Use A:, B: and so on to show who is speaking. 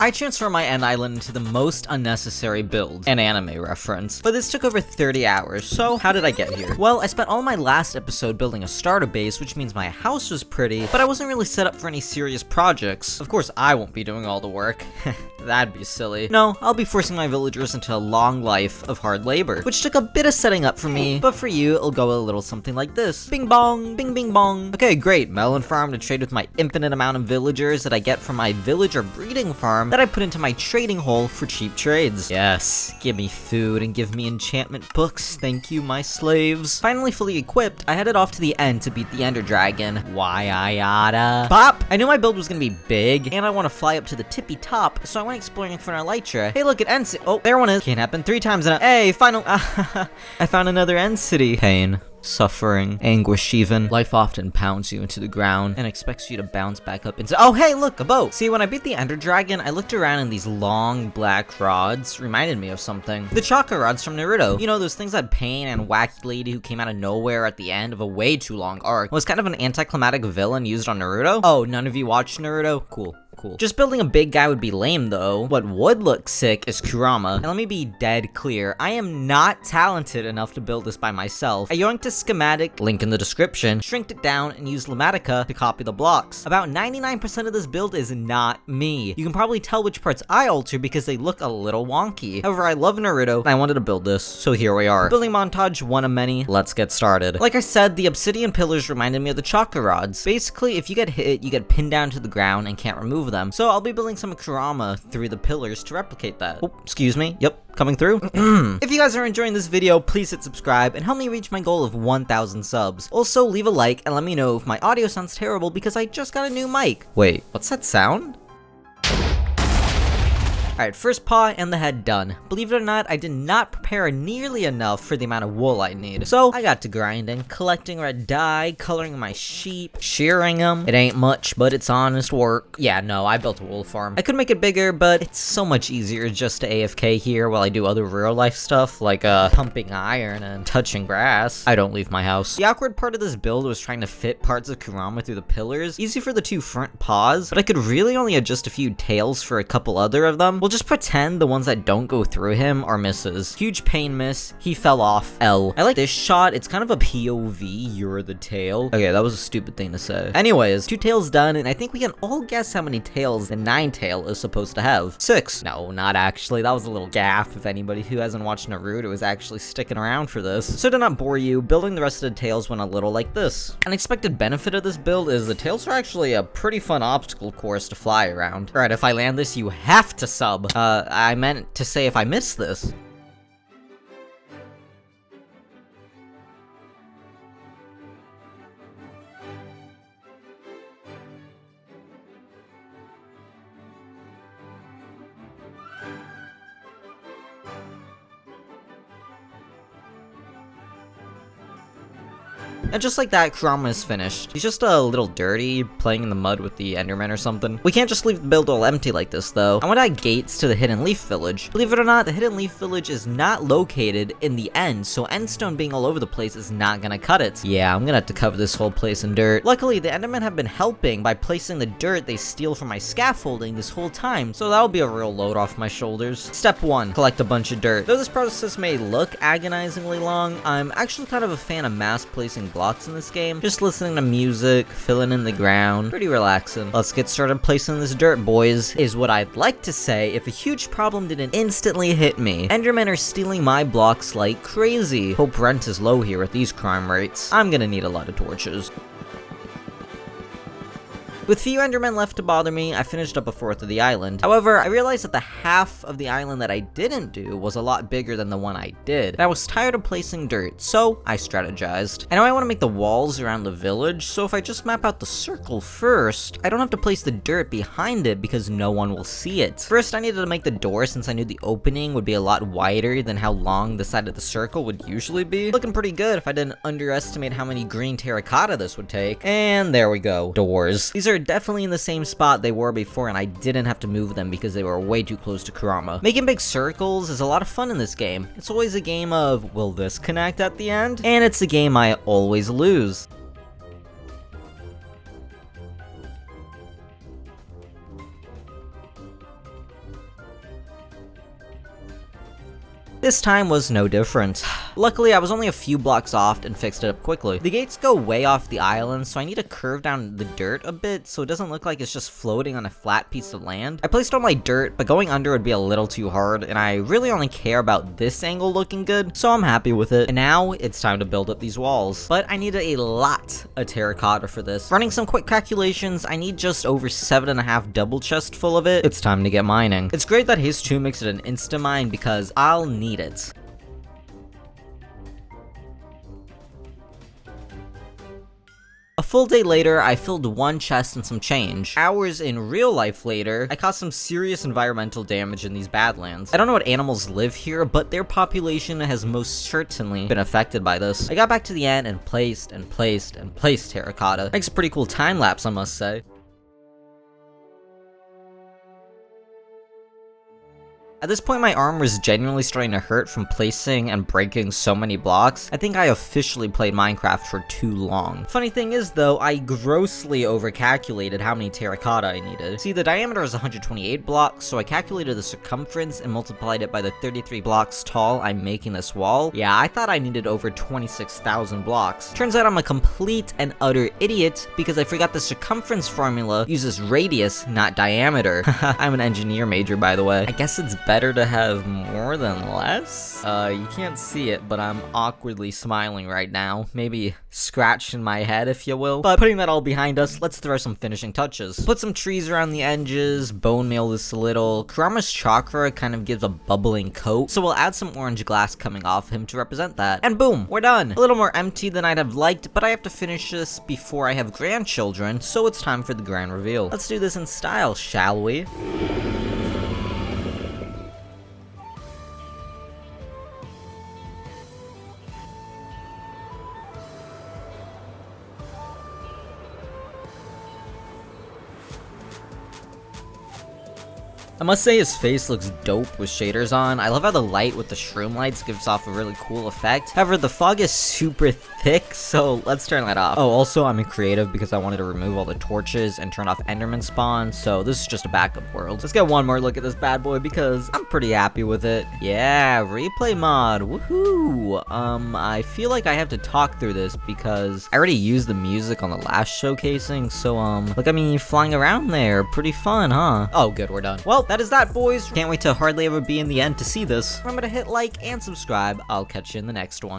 A: I transformed my end island into the most unnecessary build, an anime reference, but this took over 30 hours, so how did I get here? Well, I spent all my last episode building a starter base, which means my house was pretty, but I wasn't really set up for any serious projects. Of course, I won't be doing all the work. That'd be silly. No, I'll be forcing my villagers into a long life of hard labor, which took a bit of setting up for me, but for you, it'll go a little something like this. Bing bong, bing bing bong. Okay, great, melon farm to trade with my infinite amount of villagers that I get from my villager breeding farm that I put into my trading hole for cheap trades. Yes, give me food and give me enchantment books, thank you, my slaves. Finally fully equipped, I headed off to the end to beat the Ender Dragon. Why I oughta. Bop! I knew my build was gonna be big, and I want to fly up to the tippy top, so I went exploring for an elytra. Hey, look, at End City. Oh, there one is. Can't happen 3 times in a— Hey, final— I found another End City. Pain. Suffering, anguish even. Life often pounds you into the ground and expects you to bounce back up into— Oh, hey, look, a boat! See, when I beat the Ender Dragon, I looked around and these long black rods reminded me of something. The chakra rods from Naruto. You know, those things that Pain and Wacky Lady who came out of nowhere at the end of a way too long arc was kind of an anticlimactic villain used on Naruto. Oh, none of you watched Naruto? Cool. Just building a big guy would be lame though. What would look sick is Kurama. And let me be dead clear, I am not talented enough to build this by myself. I yoinked a schematic, link in the description, shrinked it down, and used Lematica to copy the blocks. About 99% of this build is not me. You can probably tell which parts I altered because they look a little wonky. However, I love Naruto, and I wanted to build this, so here we are. Building montage, one of many. Let's get started. Like I said, the obsidian pillars reminded me of the chakra rods. Basically, if you get hit, you get pinned down to the ground and can't remove them. So I'll be building some Kurama through the pillars to replicate that. Oh, excuse me. Yep, coming through. If you guys are enjoying this video, please hit subscribe and help me reach my goal of 1,000 subs. Also, leave a like and let me know if my audio sounds terrible because I just got a new mic. Wait, what's that sound? Alright, first paw and the head done. Believe it or not, I did not prepare nearly enough for the amount of wool I need. So, I got to grinding, collecting red dye, coloring my sheep, shearing them. It ain't much, but it's honest work. Yeah, no, I built a wool farm. I could make it bigger, but it's so much easier just to AFK here while I do other real life stuff, like pumping iron and touching grass. I don't leave my house. The awkward part of this build was trying to fit parts of Kurama through the pillars. Easy for the 2 front paws, but I could really only adjust a few tails for a couple other of them. We'll just pretend the ones that don't go through him are misses. Huge pain miss. He fell off. L. I like this shot. It's kind of a POV. You're the tail. Okay, that was a stupid thing to say. Anyways, 2 tails done, and I think we can all guess how many tails the 9 tail is supposed to have. 6. No, not actually. That was a little gaff if anybody who hasn't watched Naruto is actually sticking around for this. So to not bore you, building the rest of the tails went a little like this. Unexpected benefit of this build is the tails are actually a pretty fun obstacle course to fly around. Alright, if I land this, you have to sub. I meant to say if I miss this. And just like that, Kurama is finished. He's just a little dirty, playing in the mud with the Enderman or something. We can't just leave the build all empty like this, though. I want to add gates to the Hidden Leaf Village. Believe it or not, the Hidden Leaf Village is not located in the end, so endstone being all over the place is not gonna cut it. Yeah, I'm gonna have to cover this whole place in dirt. Luckily, the Endermen have been helping by placing the dirt they steal from my scaffolding this whole time, so that'll be a real load off my shoulders. Step 1, collect a bunch of dirt. Though this process may look agonizingly long, I'm actually kind of a fan of mass placing blocks in this game. Just listening to music, filling in the ground. Pretty relaxing. Let's get started placing this dirt, boys, is what I'd like to say if a huge problem didn't instantly hit me. Endermen are stealing my blocks like crazy. Hope rent is low here at these crime rates. I'm gonna need a lot of torches. With few Endermen left to bother me, I finished up a 4th of the island. However, I realized that the half of the island that I didn't do was a lot bigger than the one I did, and I was tired of placing dirt, so I strategized. I know I want to make the walls around the village, so if I just map out the circle first, I don't have to place the dirt behind it because no one will see it. First, I needed to make the door since I knew the opening would be a lot wider than how long the side of the circle would usually be. Looking pretty good if I didn't underestimate how many green terracotta this would take. And there we go. Doors. These are definitely in the same spot they were before, and I didn't have to move them because they were way too close to Kurama. Making big circles is a lot of fun in this game. It's always a game of, will this connect at the end? And it's a game I always lose. This time was no different. Luckily, I was only a few blocks off and fixed it up quickly. The gates go way off the island, so I need to curve down the dirt a bit so it doesn't look like it's just floating on a flat piece of land. I placed all my dirt, but going under would be a little too hard, and I really only care about this angle looking good, so I'm happy with it. And now, it's time to build up these walls. But I needed a lot of terracotta for this. Running some quick calculations, I need just over 7.5 double chests full of it. It's time to get mining. It's great that his 2 makes it an insta-mine because I'll need it. A full day later, I filled 1 chest and some change. Hours in real life later, I caused some serious environmental damage in these badlands. I don't know what animals live here, but their population has most certainly been affected by this. I got back to the end and placed terracotta. Makes a pretty cool time lapse, I must say. At this point, my arm was genuinely starting to hurt from placing and breaking so many blocks. I think I officially played Minecraft for too long. Funny thing is though, I grossly overcalculated how many terracotta I needed. See, the diameter is 128 blocks, so I calculated the circumference and multiplied it by the 33 blocks tall I'm making this wall. Yeah, I thought I needed over 26,000 blocks. Turns out I'm a complete and utter idiot because I forgot the circumference formula uses radius, not diameter. I'm an engineer major, by the way. I guess it's better to have more than less? You can't see it, but I'm awkwardly smiling right now. Maybe scratching my head, if you will. But putting that all behind us, let's throw some finishing touches. Put some trees around the edges, bone meal this a little. Kurama's chakra kind of gives a bubbling coat, so we'll add some orange glass coming off him to represent that. And boom, we're done. A little more empty than I'd have liked, but I have to finish this before I have grandchildren, so it's time for the grand reveal. Let's do this in style, shall we? I must say his face looks dope with shaders on. I love how the light with the shroom lights gives off a really cool effect. However, the fog is super thick, so let's turn that off. Oh, also, I'm in creative because I wanted to remove all the torches and turn off Enderman spawn, so this is just a backup world. Let's get one more look at this bad boy because I'm pretty happy with it. Yeah, replay mod, woohoo! I feel like I have to talk through this because I already used the music on the last showcasing, so, look at me flying around there. Pretty fun, huh? Oh, good, we're done. Well, that is that, boys. Can't wait to hardly ever be in the end to see this. Remember to hit like and subscribe. I'll catch you in the next one.